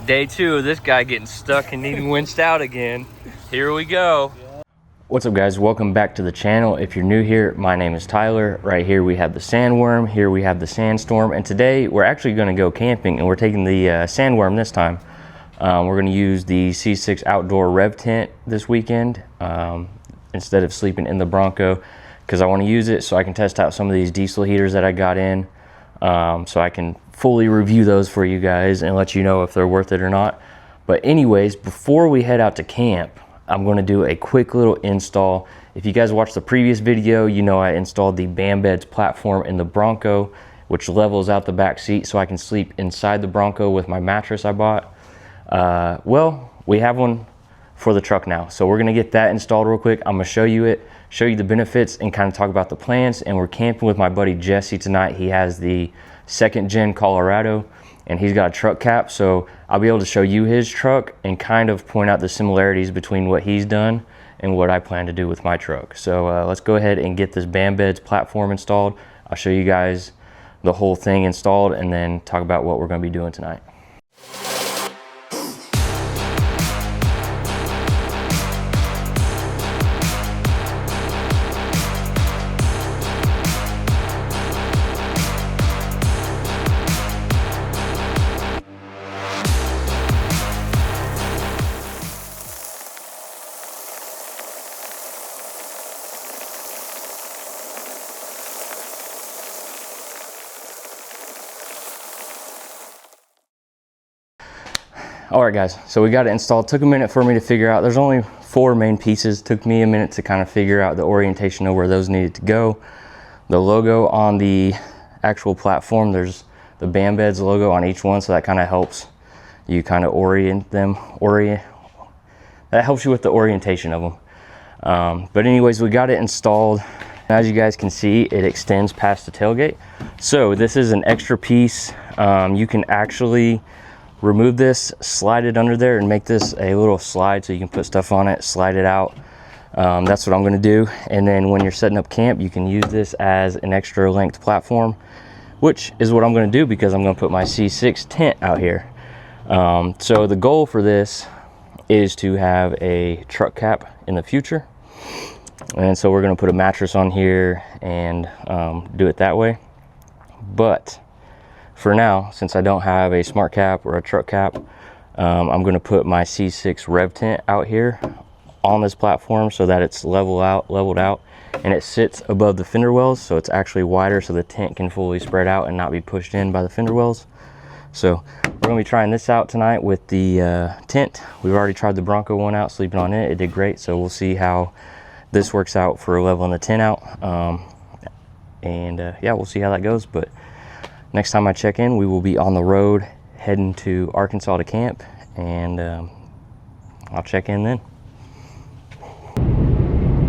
Day 2 of this guy getting stuck and needing winched out again. Here we go. What's up, guys? Welcome back to the channel. If you're new here, my name is Tyler. Right here we have the Sandworm, here we have the Sandstorm, and today we're actually going to go camping, and we're taking the Sandworm this time. We're going to use the C6 outdoor rev tent this weekend instead of sleeping in the Bronco, because I want to use it so I can test out some of these diesel heaters that I got in, so I can fully review those for you guys and let you know if they're worth it or not. But anyways, before we head out to camp, I'm going to do a quick little install. If you guys watched the previous video, you know I installed the band beds platform in the Bronco, which levels out the back seat so I can sleep inside the Bronco with my mattress I bought. Well, we have one for the truck now, so we're going to get that installed real quick. I'm going to show you it, show you the benefits, and kind of talk about the plans. And we're camping with my buddy Jesse tonight. He has the 2nd gen Colorado, and he's got a truck cap, so I'll be able to show you his truck and kind of point out the similarities between what he's done and what I plan to do with my truck. So let's go ahead and get this band beds platform installed. I'll show you guys the whole thing installed and then talk about what we're going to be doing tonight. All right, guys, so we got it installed. Took a minute for me to figure out. There's only 4 main pieces. Took me a minute to kind of figure out the orientation of where those needed to go. The logo on the actual platform, there's the band beds logo on each one, so that kind of helps you kind of orient them. That helps you with the orientation of them. But anyways, we got it installed. As you guys can see, it extends past the tailgate. So this is an extra piece. You can actually remove this, slide it under there, and make this a little slide so you can put stuff on it, slide it out. That's what I'm going to do. And then when you're setting up camp, you can use this as an extra length platform, which is what I'm going to do because I'm going to put my C6 tent out here. So the goal for this is to have a truck cap in the future, and so we're going to put a mattress on here and do it that way. But for now, since I don't have a smart cap or a truck cap, I'm going to put my C6 rev tent out here on this platform so that it's leveled out, and it sits above the fender wells, so it's actually wider so the tent can fully spread out and not be pushed in by the fender wells. So we're going to be trying this out tonight with the tent. We've already tried the Bronco one out, sleeping on it. It did great, so we'll see how this works out for leveling the tent out. Yeah, we'll see how that goes. But next time I check in, we will be on the road heading to Arkansas to camp, and I'll check in then.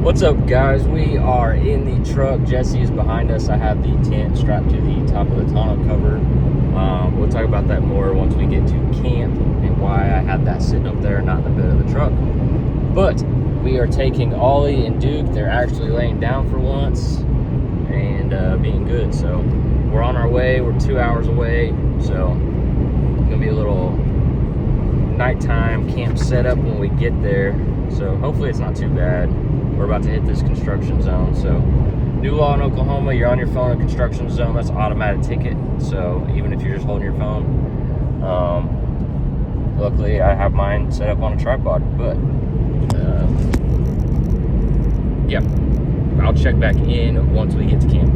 What's up, guys? We are in the truck. Jesse is behind us. I have the tent strapped to the top of the tonneau cover. We'll talk about that more once we get to camp and why I have that sitting up there, not in the bed of the truck. But we are taking Ollie and Duke. They're actually laying down for once and being good. So we're on our way. We're 2 hours away, so it's gonna be a little nighttime camp setup when we get there. So hopefully it's not too bad. We're about to hit this construction zone. So new law in Oklahoma, you're on your phone in a construction zone, that's an automatic ticket. So even if you're just holding your phone, luckily I have mine set up on a tripod. But yeah, I'll check back in once we get to camp.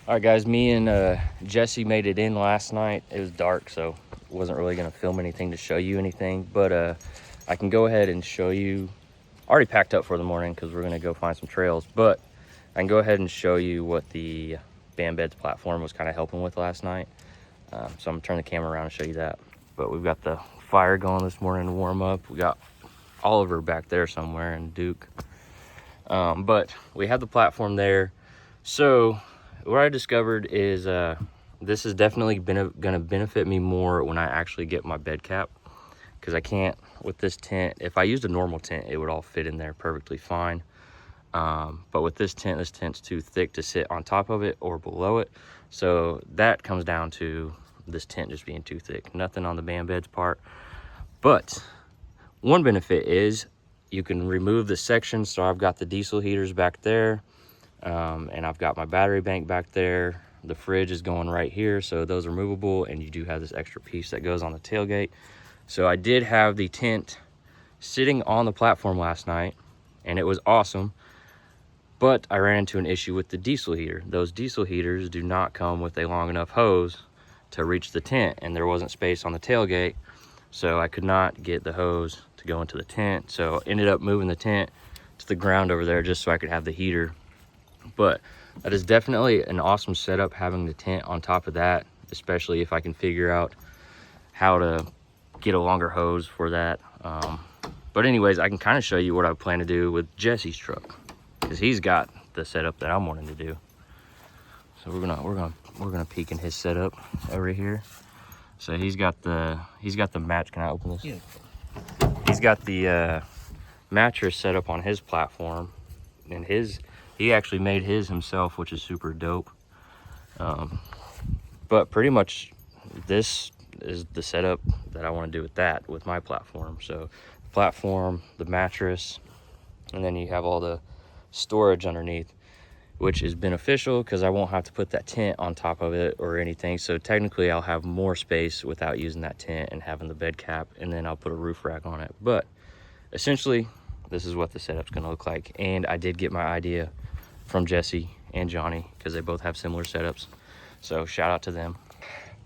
All right, guys, me and Jesse made it in last night. It was dark, so wasn't really gonna film anything to show you anything, but I can go ahead and show you. Already packed up for the morning because we're gonna go find some trails, but I can go ahead and show you what the band beds platform was kind of helping with last night. So I'm gonna turn the camera around and show you that. But we've got the fire going this morning to warm up. We got Oliver back there somewhere and Duke. But we have the platform there. So what I discovered is this is definitely gonna benefit me more when I actually get my bed cap, because I can't with this tent. If I used a normal tent, it would all fit in there perfectly fine. But with this tent's too thick to sit on top of it or below it. So that comes down to this tent just being too thick. Nothing on the band bed's part. But one benefit is you can remove the section. So I've got the diesel heaters back there, and I've got my battery bank back there. The fridge is going right here, so those are movable, and you do have this extra piece that goes on the tailgate. So I did have the tent sitting on the platform last night, and it was awesome. But I ran into an issue with the diesel heater. Those diesel heaters do not come with a long enough hose to reach the tent, and there wasn't space on the tailgate, so I could not get the hose to go into the tent. So ended up moving the tent to the ground over there just so I could have the heater. But that is definitely an awesome setup, having the tent on top of that, especially if I can figure out how to get a longer hose for that. But anyways, I can kind of show you what I plan to do with Jesse's truck, because he's got the setup that I'm wanting to do. So we're gonna peek in his setup over here. So he's got the match. Can I open this? Yeah. He's got the mattress set up on his platform, and he actually made his himself, which is super dope. But pretty much this is the setup that I want to do with my platform. So the platform, the mattress, and then you have all the storage underneath, which is beneficial because I won't have to put that tent on top of it or anything. So technically I'll have more space without using that tent and having the bed cap, and then I'll put a roof rack on it. But essentially this is what the setup's going to look like. And I did get my idea from Jesse and Johnny, because they both have similar setups, so shout out to them.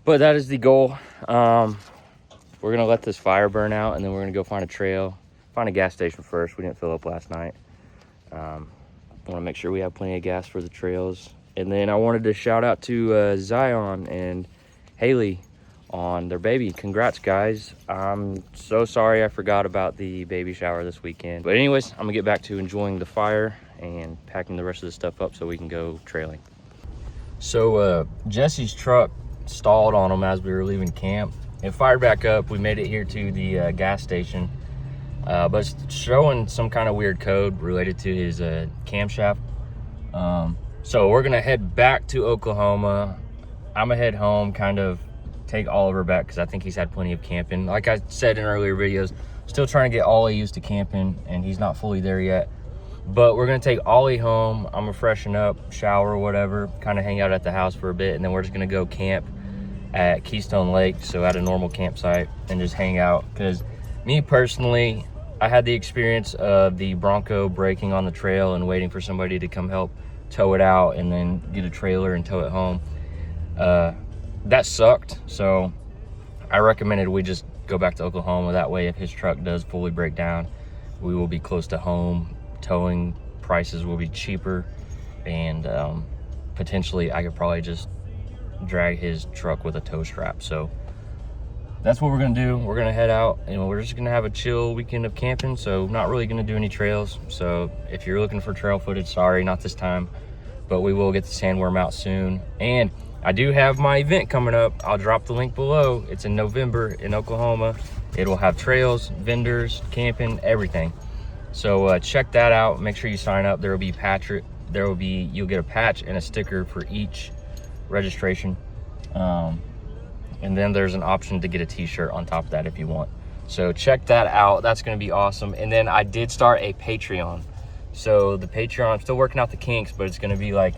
But that is the goal. We're gonna let this fire burn out, and then we're gonna go find a gas station first. We didn't fill up last night. I want to make sure we have plenty of gas for the trails. And then I wanted to shout out to Zion and Haley on their baby. Congrats, guys. I'm so sorry I forgot about the baby shower this weekend. But anyways, I'm gonna get back to enjoying the fire and packing the rest of the stuff up so we can go trailing. So Jesse's truck stalled on him as we were leaving camp. It fired back up. We made it here to the gas station. But it's showing some kind of weird code related to his camshaft. So we're gonna head back to Oklahoma. I'm gonna head home, kind of take Oliver back, because I think he's had plenty of camping. Like I said in earlier videos, still trying to get Ollie used to camping, and he's not fully there yet. But we're gonna take Ollie home. I'm gonna freshen up, shower, whatever, kind of hang out at the house for a bit, and then we're just gonna go camp at Keystone Lake, so at a normal campsite, and just hang out. Because me personally, I had the experience of the Bronco breaking on the trail and waiting for somebody to come help tow it out and then get a trailer and tow it home. That sucked, so I recommended we just go back to Oklahoma. That way, if his truck does fully break down, we will be close to home. Towing prices will be cheaper, and potentially I could probably just drag his truck with a tow strap. So that's what we're gonna do. We're gonna head out, and we're just gonna have a chill weekend of camping. So not really gonna do any trails. So if you're looking for trail footage, sorry, not this time, but we will get the Sandworm out soon. And I do have my event coming up. I'll drop the link below. It's in November in Oklahoma. It'll have trails, vendors, camping, everything. So check that out. Make sure you sign up. You'll get a patch and a sticker for each registration. And then there's an option to get a t-shirt on top of that if you want. So check that out. That's gonna be awesome. And then I did start a Patreon. So the Patreon, I'm still working out the kinks, but it's gonna be like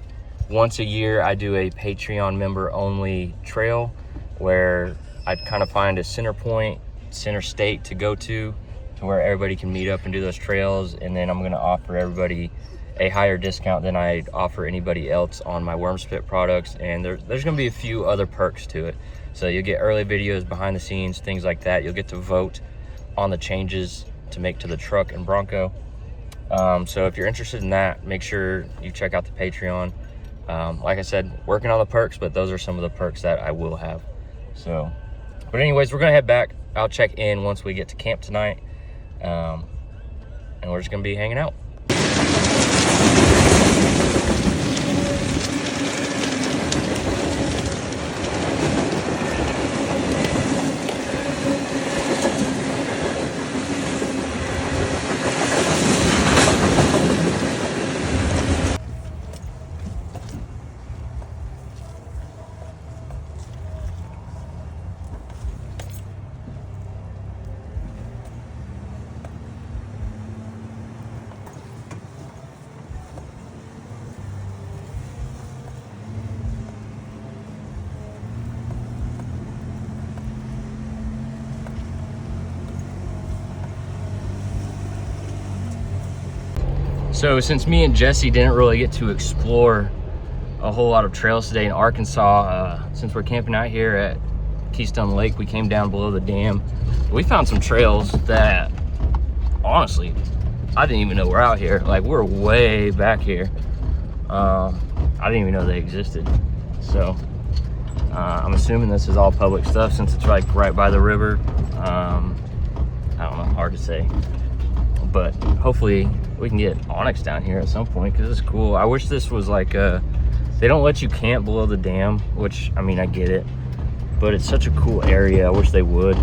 once a year I do a Patreon member only trail, where I kind of find a center state to go to where everybody can meet up and do those trails. And then I'm gonna offer everybody a higher discount than I'd offer anybody else on my worm spit products. And there's gonna be a few other perks to it. So you'll get early videos, behind the scenes, things like that. You'll get to vote on the changes to make to the truck and Bronco. So if you're interested in that, make sure you check out the Patreon. Like I said, working on the perks, but those are some of the perks that I will have. So, but anyways, we're gonna head back. I'll check in once we get to camp tonight. And we're just gonna be hanging out. So since me and Jesse didn't really get to explore a whole lot of trails today in Arkansas, since we're camping out here at Keystone Lake, we came down below the dam. We found some trails that, honestly, I didn't even know were out here. Like, we're way back here. I didn't even know they existed. So I'm assuming this is all public stuff since it's like right by the river. I don't know, hard to say. But hopefully we can get Onyx down here at some point because it's cool. I wish this was like they don't let you camp below the dam, which, I mean, I get it, but it's such a cool area. I wish they would.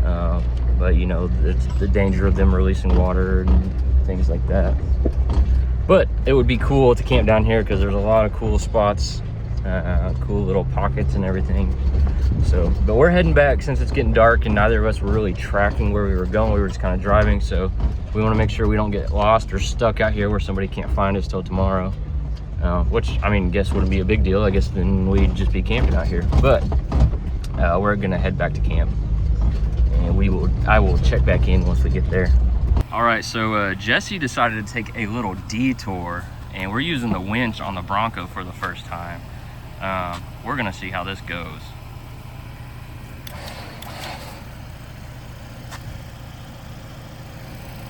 But you know, it's the danger of them releasing water and things like that. But it would be cool to camp down here because there's a lot of cool spots, cool little pockets and everything. So, but we're heading back since it's getting dark and neither of us were really tracking where we were going. We were just kind of driving. So we want to make sure we don't get lost or stuck out here where somebody can't find us till tomorrow. Which, I mean, guess wouldn't be a big deal. I guess then we'd just be camping out here. But we're gonna head back to camp, and I will check back in once we get there. All right, so Jesse decided to take a little detour, and we're using the winch on the Bronco for the first time. We're gonna see how this goes.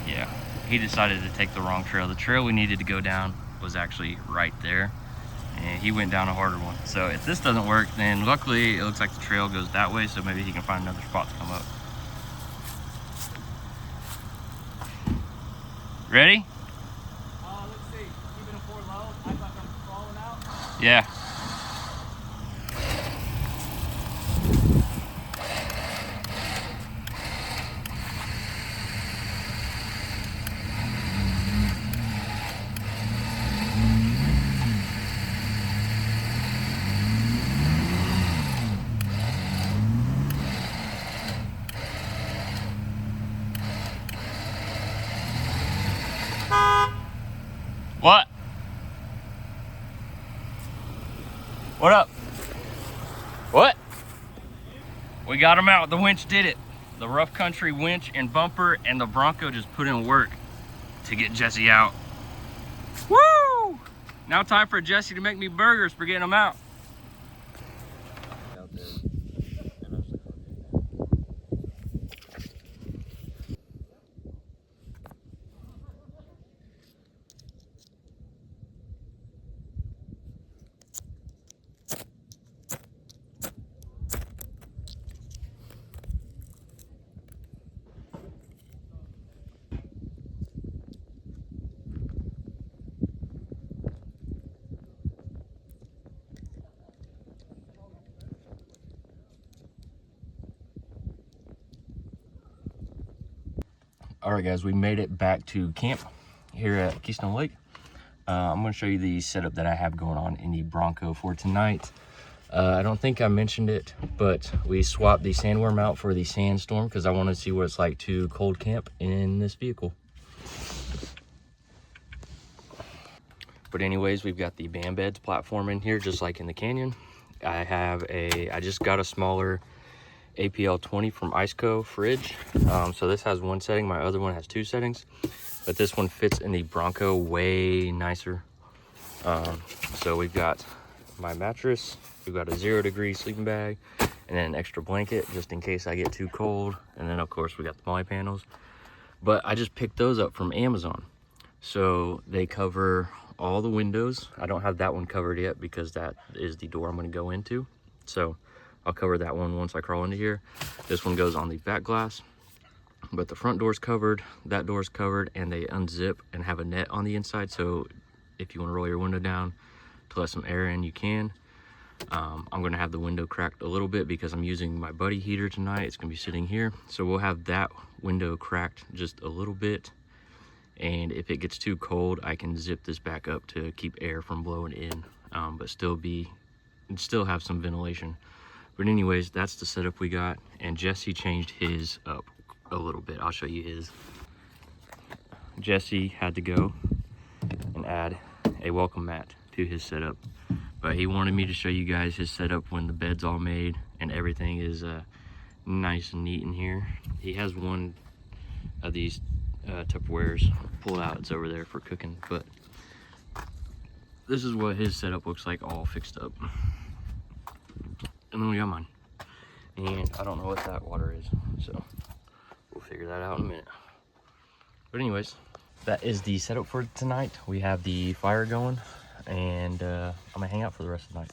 Yeah, he decided to take the wrong trail. The trail we needed to go down was actually right there, and he went down a harder one. So if this doesn't work, then luckily it looks like the trail goes that way, so maybe he can find another spot to come up. Ready? Let's see. Keeping it 4 low. Act like I'm crawling out. Yeah. What? What up? What? We got him out. The winch did it. The rough country winch and bumper and the Bronco just put in work to get Jesse out. Woo! Now time for Jesse to make me burgers for getting him out. All right, guys, we made it back to camp here at Keystone Lake. I'm going to show you the setup that I have going on in the Bronco for tonight. I don't think I mentioned it, but we swapped the Sandworm out for the Sandstorm because I want to see what it's like to cold camp in this vehicle. But anyways, we've got the band beds platform in here, just like in the Canyon. I just got a smaller APL 20 from Iceco fridge. So this has one setting, my other one has 2 settings, but this one fits in the Bronco way nicer. So we've got my mattress, we've got a 0-degree sleeping bag, and then an extra blanket just in case I get too cold. And then of course we got the molly panels, but I just picked those up from Amazon. So they cover all the windows. I don't have that one covered yet because that is the door I'm going to go into. So I'll cover that one once I crawl into here. This one goes on the back glass, but the front door's covered, that door's covered, and they unzip and have a net on the inside. So if you want to roll your window down to let some air in, you can. I'm going to have the window cracked a little bit because I'm using my buddy heater tonight. It's going to be sitting here. So we'll have that window cracked just a little bit. And if it gets too cold, I can zip this back up to keep air from blowing in, but still have some ventilation. But anyways, that's the setup we got, and Jesse changed his up a little bit. I'll show you his. Jesse had to go and add a welcome mat to his setup, but he wanted me to show you guys his setup when the bed's all made and everything is nice and neat in here. He has one of these Tupperwares. Pull it out, it's over there for cooking. But this is what his setup looks like, all fixed up. And then we got mine. And I don't know what that water is, so we'll figure that out in a minute. But anyways, that is the setup for tonight. We have the fire going, and I'm gonna hang out for the rest of the night.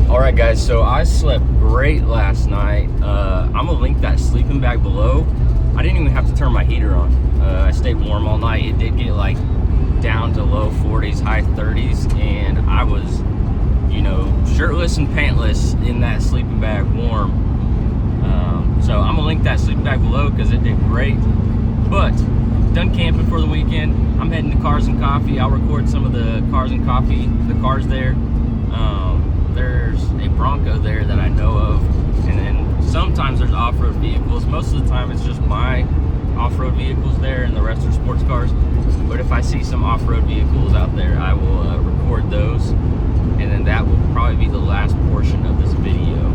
All right, guys, so I slept great last night. I'm gonna link that sleeping bag below. I didn't even have to turn my heater on. I stayed warm all night. It did get like down to low 40s, high 30s, and I was, you know, shirtless and pantless in that sleeping bag warm. So I'm gonna link that sleeping bag below because it did great. But done camping for the weekend. I'm heading to Cars and Coffee. I'll record some of the Cars and Coffee, the cars there. There's a Bronco there that I know of, and then sometimes there's off-road vehicles. Most of the time it's just my off-road vehicles there, and the rest are sports cars. But if I see some off-road vehicles out there, I will record those, and then that will probably be the last portion of this video.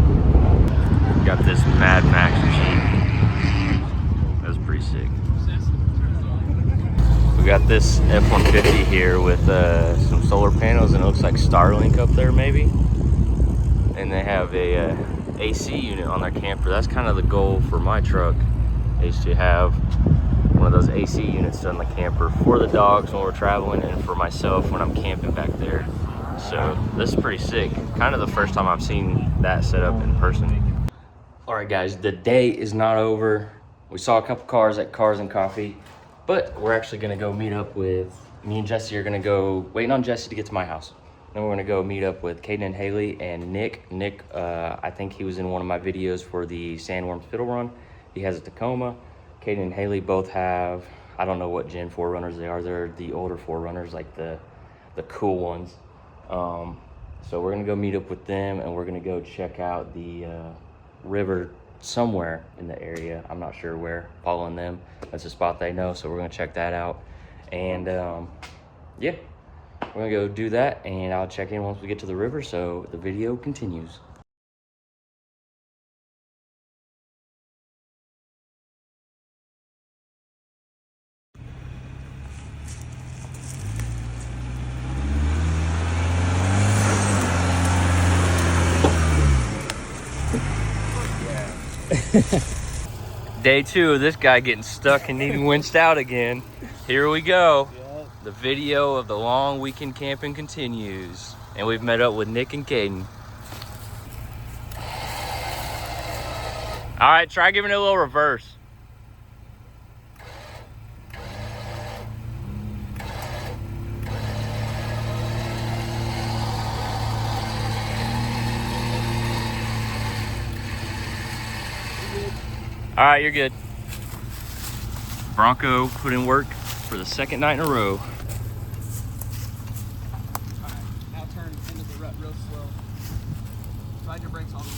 Got this Mad Max Jeep. That's pretty sick. We got this F-150 here with some solar panels, and it looks like Starlink up there maybe. And they have a AC unit on their camper. That's kind of the goal for my truck, is to have one of those AC units on the camper for the dogs when we're traveling, and for myself when I'm camping back there. So this is pretty sick. Kind of the first time I've seen that set up in person. All right, guys, the day is not over. We saw a couple cars at Cars and Coffee, but we're actually gonna go meet up with, me and Jesse are gonna go, waiting on Jesse to get to my house. Then we're gonna go meet up with Caden and Haley and Nick. Nick, I think he was in one of my videos for the Sandworm Spittle Run. He has a Tacoma. Caden and Haley both have, I don't know what Gen 4 runners they are. They're the older 4 runners, like the cool ones. So we're gonna go meet up with them, and we're gonna go check out the river somewhere in the area. I'm not sure where. Paul and them, that's a spot they know, so we're gonna check that out. And yeah, we're gonna go do that, and I'll check in once we get to the river, so the video continues. Day 2 of this guy getting stuck and needing winched out again. Here we go. The video of the long weekend camping continues, and we've met up with Nick and Caden. All right, try giving it a little reverse. All right, you're good. Bronco put in work for the second night in a row. Alright, now turn into the rut real slow. Slide your brakes all the way.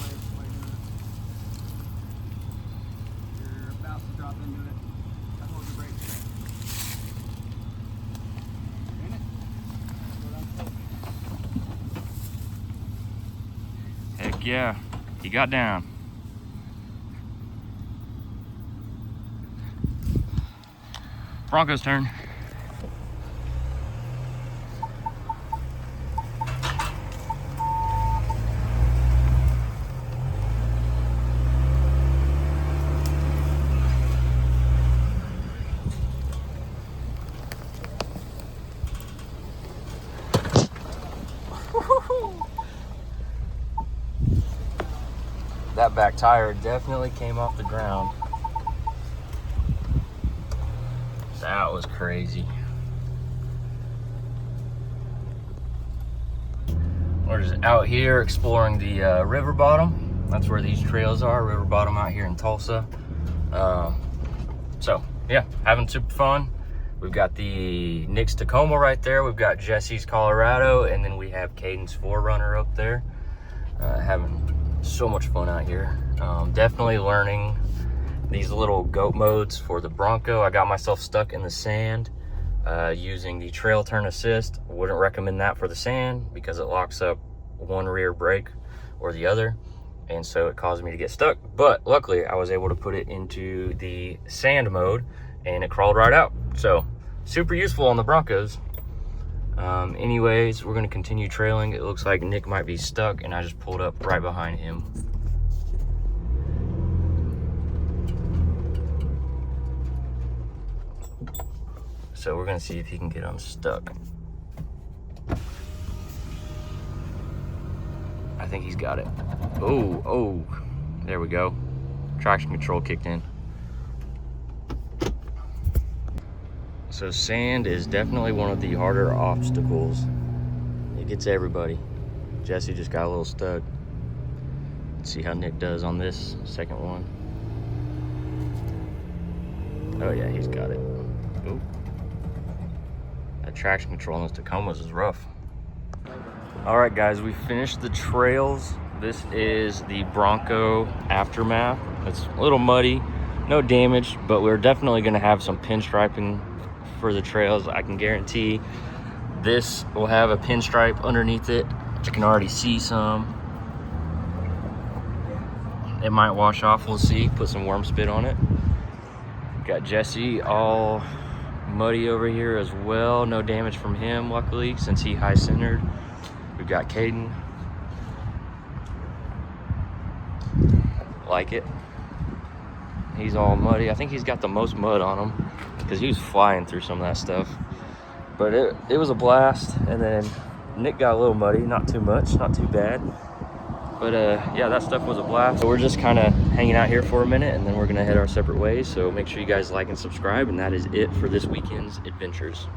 You're about to drop into it. Now hold your brakes there. You're in it. Go down slow. Heck yeah, he got down. Bronco's turn. That back tire definitely came off the ground. That was crazy. We're just out here exploring the river bottom. That's where these trails are, river bottom out here in Tulsa. So yeah, having super fun. We've got the Nick's Tacoma right there. We've got Jesse's Colorado, and then we have Caden's 4Runner up there. Having so much fun out here. Definitely learning these little goat modes for the Bronco. I got myself stuck in the sand using the trail turn assist. Wouldn't recommend that for the sand because it locks up one rear brake or the other, and so it caused me to get stuck. But luckily I was able to put it into the sand mode, and it crawled right out. So super useful on the Broncos. Anyways, we're gonna continue trailing. It looks like Nick might be stuck, and I just pulled up right behind him. So we're gonna see if he can get unstuck. I think he's got it. Oh, there we go. Traction control kicked in. So sand is definitely one of the harder obstacles. It gets everybody. Jesse just got a little stuck. Let's see how Nick does on this second one. Oh yeah, he's got it. Ooh. That traction control on those Tacomas is rough. All right, guys, we finished the trails. This is the Bronco Aftermath. It's a little muddy, no damage, but we're definitely gonna have some pinstriping for the trails. I can guarantee this will have a pinstripe underneath it. You can already see some. It might wash off, we'll see. Put some worm spit on it. Got Jesse all muddy over here as well. No damage from him, luckily, since he high centered. We've got Caden. Like it. He's all muddy. I think he's got the most mud on him because he was flying through some of that stuff. But it was a blast. And then Nick got a little muddy, not too much, not too bad. But yeah, that stuff was a blast. So we're just kind of hanging out here for a minute, and then we're gonna head our separate ways. So make sure you guys like and subscribe, and that is it for this weekend's adventures.